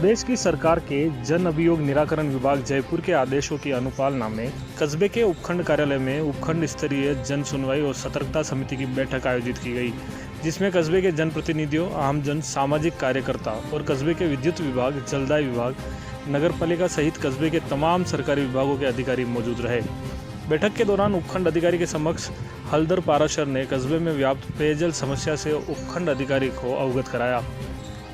प्रदेश की सरकार के जन अभियोग निराकरण विभाग जयपुर के आदेशों की अनुपालना में कस्बे के उपखंड कार्यालय में उपखंड स्तरीय जन सुनवाई और सतर्कता समिति की बैठक आयोजित की गई, जिसमें कस्बे के जनप्रतिनिधियों, आमजन, सामाजिक कार्यकर्ता और कस्बे के विद्युत विभाग, जलदाय विभाग, नगरपालिका सहित कस्बे के तमाम सरकारी विभागों के अधिकारी मौजूद रहे। बैठक के दौरान उपखंड अधिकारी के समक्ष हल्दर पाराशर ने कस्बे में व्याप्त पेयजल समस्या से उपखंड अधिकारी को अवगत कराया।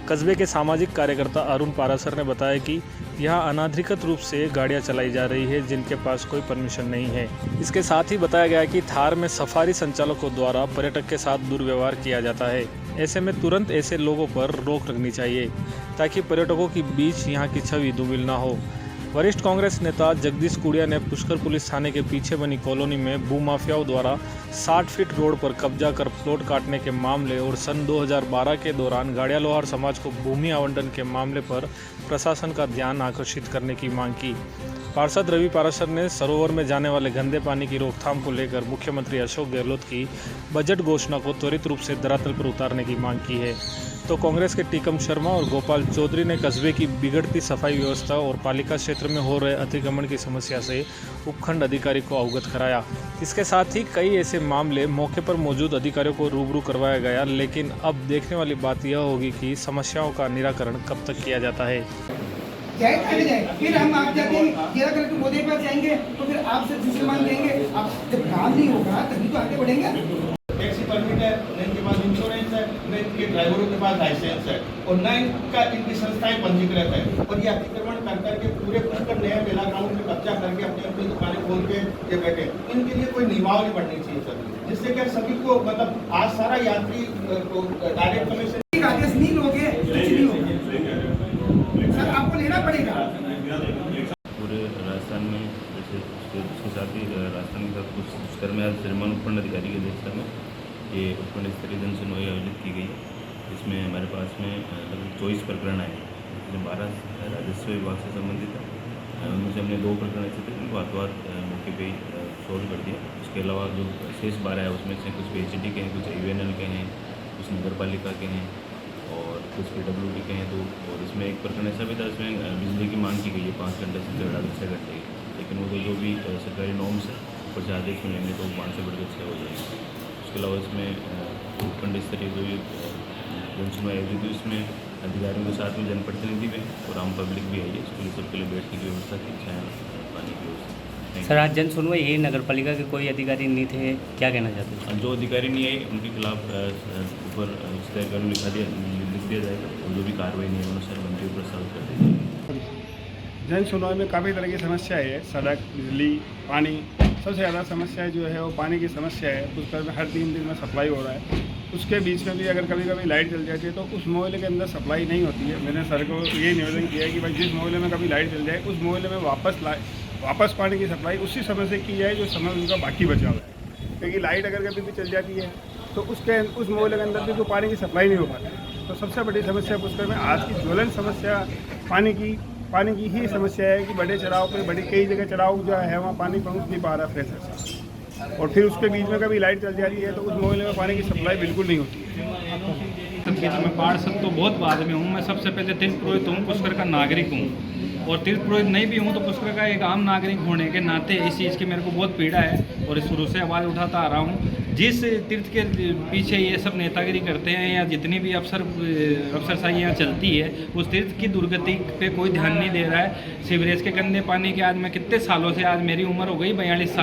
कस्बे के सामाजिक कार्यकर्ता अरुण पाराशर ने बताया कि यहाँ अनाधिकृत रूप से गाड़ियाँ चलाई जा रही है जिनके पास कोई परमिशन नहीं है। इसके साथ ही बताया गया कि थार में सफारी संचालकों द्वारा पर्यटक के साथ दुर्व्यवहार किया जाता है। ऐसे में तुरंत ऐसे लोगों पर रोक लगनी चाहिए ताकि पर्यटकों के बीच यहाँ की छवि धूमिल न हो। वरिष्ठ कांग्रेस नेता जगदीश कुड़िया ने पुष्कर पुलिस थाने के पीछे बनी कॉलोनी में भूमाफियाओं द्वारा 60 फीट रोड पर कब्जा कर प्लॉट काटने के मामले और सन 2012 के दौरान गाड़िया लोहार समाज को भूमि आवंटन के मामले पर प्रशासन का ध्यान आकर्षित करने की मांग की। पार्षद रवि पाराशर ने सरोवर में जाने वाले गंदे पानी की रोकथाम को लेकर मुख्यमंत्री अशोक गहलोत की बजट घोषणा को त्वरित रूप से धरातल पर उतारने की मांग की है। तो कांग्रेस के टीकम शर्मा और गोपाल चौधरी ने कस्बे की बिगड़ती सफाई व्यवस्था और पालिका क्षेत्र में हो रहे अतिक्रमण की समस्या से उपखंड अधिकारी को अवगत कराया। इसके साथ ही कई ऐसे मामले मौके पर मौजूद अधिकारियों को रूबरू करवाया गया, लेकिन अब देखने वाली बात यह होगी कि समस्याओं का निराकरण कब तक किया जाता है। फिर हम आप जाके जिला कलेक्टर महोदय पास जाएंगे तो फिर आपसे दूसरे मांग देंगे। आप जब काम नहीं होगा तभी तो आगे बढ़ेंगे। टैक्सी परमिट है, न इनके पास इंश्योरेंस है, न इनके ड्राइवरों के पास लाइसेंस है और न इनका इनकी संस्थाएं पंजीकृत है और ये अतिक्रमण कर करके पूरे पुष्कर नया मेला ग्राउंड में कब्जा करके अपनी अपनी दुकानें खोल के ये बैठे। इनके लिए कोई नियमावली बननी चाहिए सर, जिससे कि सभी को मतलब आज सारा यात्री डायरेक्ट कमीशन आदेश नहीं लोगे कुछ नहीं होगा सर, आपको लेना पड़ेगा। पूरे राजस्थान में जैसे उसके साथ ही राजस्थान के साथ कुछ पुष्कर में आज श्रीमान उपखंड अधिकारी की अध्यक्षता में ये उपखंड स्तरीय जन सुनवाई आयोजित की गई है। इसमें हमारे पास में लगभग 24 प्रकरण आए, जिसमें 12 राजस्व विभाग से संबंधित है। उनमें से हमने 2 प्रकरण ऐसे थे जिनको हाथों हाथ मौके पर ही सोल्व कर दिया। उसके अलावा जो शेष 12 है उसमें से कुछ PHD के हैं, कुछ IVNL के हैं, कुछ नगरपालिका के हैं और कुछ PWD के हैं। तो और इसमें एक प्रकरण ऐसा भी था जिसमें बिजली की मांग की गई है 5 घंटे से 6 घंटे की, लेकिन वो तो जो भी सरकारी नॉर्म्स है और से आदेश मिलेंगे तो 5 से बढ़कर 6 हो जाएंगे। उसके अलावा इसमें उपखंड स्तरीय जो भी जन सुनवाई आयोजित हुई उसमें अधिकारियों के साथ में जनप्रतिनिधि भी और आम पब्लिक भी आई है। इसके लिए सबके लिए बैठने की व्यवस्था थी, चाय पानी की व्यवस्था। सर, आज जन सुनवाई यही नगर पालिका के कोई अधिकारी नहीं थे, क्या कहना चाहते हैं? जो अधिकारी नहीं आए उनके खिलाफ ऊपर उच्च अधिकारी लिख दिया जाएगा और जो भी कार्रवाई नहीं है अनुसार मंत्री को प्रस्तावित कर दी जाएगी। जन सुनवाई में काफ़ी तरह की समस्याएं है, सड़क, बिजली, पानी। सबसे ज़्यादा समस्या जो है वो पानी की समस्या है। पुष्कर में हर 3 दिन में सप्लाई हो रहा है। उसके बीच में भी अगर कभी कभी लाइट चल जाती है तो उस मोहल्ले के अंदर सप्लाई नहीं होती है। मैंने सर को ये निवेदन किया है कि भाई जिस मोहल्ले में कभी लाइट चल जाए उस मोहल्ले में वापस पानी की सप्लाई उसी समय से की जाए जो समय उनका बाकी बचा हुआ है, क्योंकि लाइट अगर कभी भी चल जाती है तो उस मोहल्ले के अंदर भी तो पानी की सप्लाई नहीं हो पाती है। तो सबसे बड़ी समस्या पुष्कर में आज की ज्वलन समस्या पानी की ही समस्या है कि बड़े चढ़ाव पे कई जगह चढ़ाव जो है वहाँ पानी पहुँच नहीं पा रहा प्रेशर से, और फिर उसके बीच में कभी लाइट चल जाती है तो उस मोहल्ले में पानी की सप्लाई बिल्कुल नहीं होती है। मैं पार्षद तो बहुत बाद में हूँ। मैं सबसे पहले तीर्थ पुरोहित हूँ, पुष्कर का नागरिक हूँ और तीर्थ पुरोहित नहीं भी हूँ तो पुष्कर का एक आम नागरिक होने के नाते इस चीज़ की मेरे को बहुत पीड़ा है और शुरू से आवाज़ उठाता आ रहा हूँ। जिस तीर्थ के पीछे ये सब नेतागिरी करते हैं या जितनी भी अफसरशाही यहाँ चलती है उस तीर्थ की दुर्गति पे कोई ध्यान नहीं दे रहा है। सीवरेज के गंदे पानी के आज मैं कितने सालों से, आज मेरी उम्र हो गई 42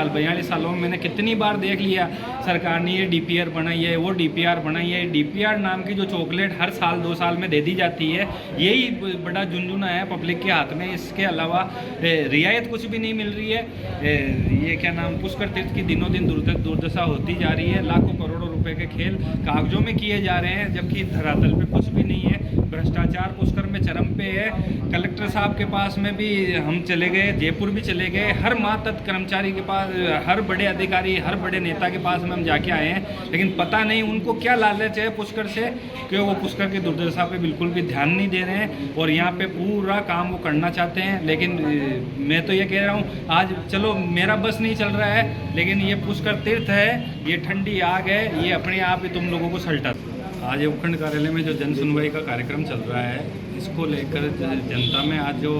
सालों में मैंने कितनी बार देख लिया सरकार ने ये DPR बनाई है, वो DPR बनाई है। DPR नाम की जो चॉकलेट हर साल 2 साल में दे दी जाती है, यही बड़ा झुंझुना है पब्लिक के हाथ में। इसके अलावा रियायत कुछ भी नहीं मिल रही है। ये क्या नाम, पुष्कर तीर्थ की दिनों दिन दुर्दशा होती जा रही है। लाखों करोड़ों रुपए के खेल कागजों में किए जा रहे हैं जबकि धरातल पे कुछ भी नहीं है। भ्रष्टाचार पुष्कर में चरम पे है। कलेक्टर साहब के पास में भी हम चले गए, जयपुर भी चले गए, हर मातहत कर्मचारी के पास, हर बड़े अधिकारी, हर बड़े नेता के पास में हम जाके आए हैं, लेकिन पता नहीं उनको क्या लालच है पुष्कर से कि वो पुष्कर की दुर्दशा पे बिल्कुल भी ध्यान नहीं दे रहे हैं और यहाँ पे पूरा काम वो करना चाहते हैं। लेकिन मैं तो ये कह रहा हूँ आज चलो मेरा बस नहीं चल रहा है, लेकिन ये पुष्कर तीर्थ है, ये ठंडी आग है, ये अपने आप ही तुम लोगों को सल्टा। आज उपखंड कार्यालय में जो जन सुनवाई का कार्यक्रम चल रहा है, इसको लेकर जनता में आज जो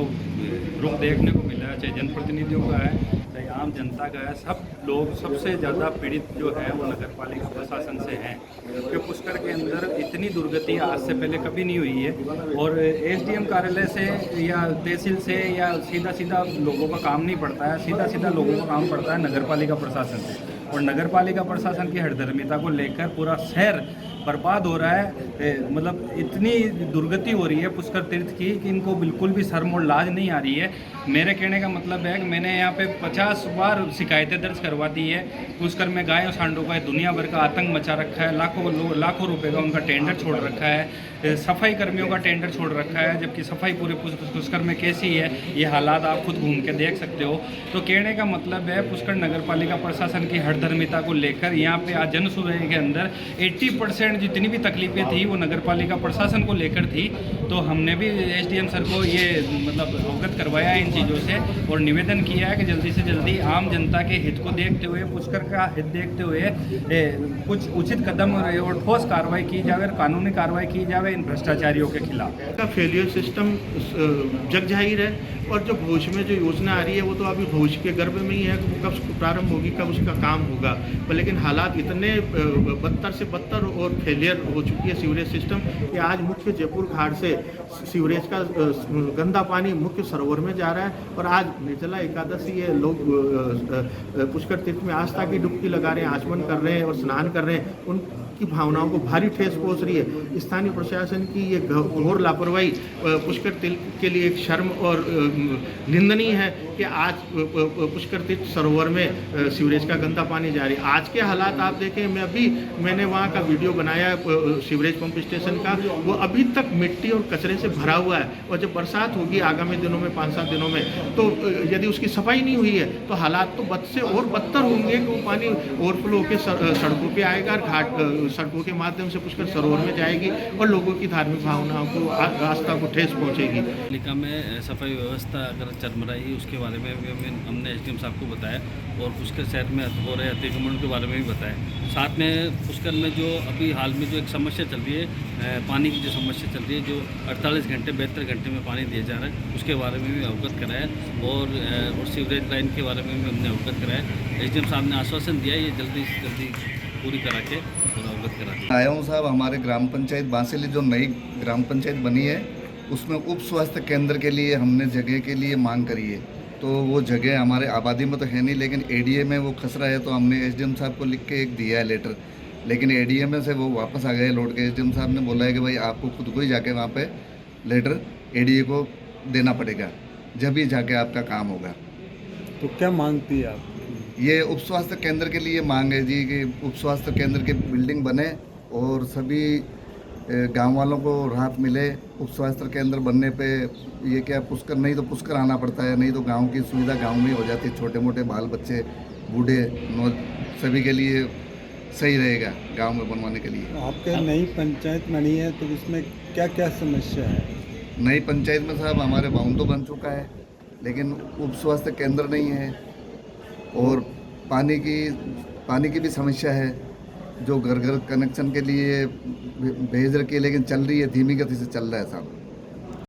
रुख देखने को मिला है, चाहे जनप्रतिनिधियों का है चाहे आम जनता का है, सब लोग सबसे ज़्यादा पीड़ित जो है वो नगर पालिका प्रशासन से हैं। क्योंकि पुष्कर के अंदर इतनी दुर्गति आज से पहले कभी नहीं हुई है और एसडीएम कार्यालय से या तहसील से या सीधा सीधा लोगों का काम नहीं पड़ता है, सीधा सीधा लोगों का काम पड़ता है नगर पालिका प्रशासन से। और नगर पालिका प्रशासन की हठधर्मिता को लेकर पूरा शहर बर्बाद हो रहा है। मतलब इतनी दुर्गति हो रही है पुष्कर तीर्थ की कि इनको बिल्कुल भी शर्म और लाज नहीं आ रही है। मेरे कहने का मतलब है कि मैंने यहाँ पे 50 बार शिकायतें दर्ज करवा दी है। पुष्कर में गाय और सांडों का दुनिया भर का आतंक मचा रखा है, लाखों रुपए का उनका टेंडर छोड़ रखा है, सफाई कर्मियों का टेंडर छोड़ रखा है, जबकि सफाई पूरे पुष्कर में कैसी है ये हालात आप खुद घूम के देख सकते हो। तो कहने का मतलब है पुष्कर नगर पालिका प्रशासन की हठधर्मिता को लेकर यहाँ पे आज जन सुनवाई के अंदर 80% जितनी भी तकलीफें थी वो नगर पालिका प्रशासन को लेकर थी। तो हमने भी एसडीएम सर को ये मतलब अवगत करवाया इन चीज़ों से और निवेदन किया है कि जल्दी से जल्दी आम जनता के हित को देखते हुए, पुष्कर का हित देखते हुए कुछ उचित कदम और ठोस कार्रवाई की जाए और कानूनी कार्रवाई की जाए इन भ्रष्टाचारियों के खिलाफ। का फेलियर सिस्टम जग जाहिर है और जो भोज में जो योजना आ रही है वो तो अभी भोज के गर्भ में ही है कि वो कब प्रारंभ होगी, कब उसका काम होगा। पर लेकिन हालात इतने बदतर से बदतर और फेलियर हो चुकी है सीवरेज सिस्टम कि आज मुख्य जयपुर घाट से सीवरेज का गंदा पानी मुख्य सरोवर में जा रहा है। और आज निर्जला एकादशी है, लोग पुष्कर तीर्थ में आस्था की डुबकी लगा रहे हैं, आचमन कर रहे हैं और स्नान कर रहे हैं। उनकी भावनाओं को भारी ठेस पहुंच रही है। स्थानीय प्रशासन की ये घोर लापरवाही पुष्कर तीर्थ के लिए एक शर्म और निंदनीय है कि आज पुष्कर तीर्थ सरोवर में सीवरेज का गंदा पानी जा रही है। आज के हालात आप देखें, मैंने वहाँ का वीडियो बनाया सीवरेज पंप स्टेशन का, वो अभी तक मिट्टी और कचरे से भरा हुआ है। और जब बरसात होगी आगामी दिनों में 5-7 दिनों में, तो यदि उसकी सफाई नहीं हुई है तो हालात तो बद से और बदतर होंगे कि वो पानी ओवरफ्लो के सड़कों पे आएगा, घाट सड़कों के माध्यम से पुष्कर सरोवर में जाएगी और लोगों की धार्मिक भावनाओं को, आस्था को ठेस पहुँचेगी। पालिका में सफाई व्यवस्था अगर चरमराई उसके बारे में हमने एसडीएम साहब को बताया और पुष्कर शहर में हो रहे अतिक्रमण के बारे में भी बताया। साथ में पुष्कर में जो अभी हाल में जो एक समस्या चल रही है, पानी की जो समस्या चल रही है, जो 48 घंटे 72 घंटे में पानी दिया जा रहा है, उसके बारे में भी अवगत कराया और सीवरेज लाइन के बारे में भी हमने अवगत कराया। एसडीएम साहब ने आश्वासन दिया ये जल्दी से जल्दी पूरी करा के और अवगत करा दी। आया हूँ साहब, हमारे ग्राम पंचायत बांसिली जो नई ग्राम पंचायत बनी है उसमें उप स्वास्थ्य केंद्र के लिए हमने जगह के लिए मांग करी है। तो वो जगह हमारे आबादी में तो है नहीं, लेकिन एडीए में वो खसरा है, तो हमने एसडीएम साहब को लिख के एक दिया है लेटर। लेकिन एडीए में से वो वापस आ गए लौट के। एसडीएम साहब ने बोला है कि भाई आपको खुद को ही जाके वहाँ पे लेटर एडीए को देना पड़ेगा, जब ही जाके आपका काम होगा। तो क्या मांगती है आप? ये उप स्वास्थ्य केंद्र के लिए मांग है जी कि उप स्वास्थ्य केंद्र की बिल्डिंग बने और सभी गांव वालों को राहत मिले। उप स्वास्थ्य केंद्र बनने पे ये क्या पुष्कर नहीं तो पुष्कर आना पड़ता है, नहीं तो गांव की सुविधा गांव में हो जाती है। छोटे मोटे बाल बच्चे, बूढ़े, सभी के लिए सही रहेगा गांव में बनवाने के लिए। आपके नई पंचायत बनी है तो इसमें क्या क्या समस्या है? नई पंचायत में साहब हमारे बाउंड तो बन चुका है, लेकिन उप स्वास्थ्य केंद्र नहीं है और पानी की भी समस्या है, जो घर घर कनेक्शन के लिए भेज रखी है, लेकिन चल रही है, धीमी गति से चल रहा है साहब।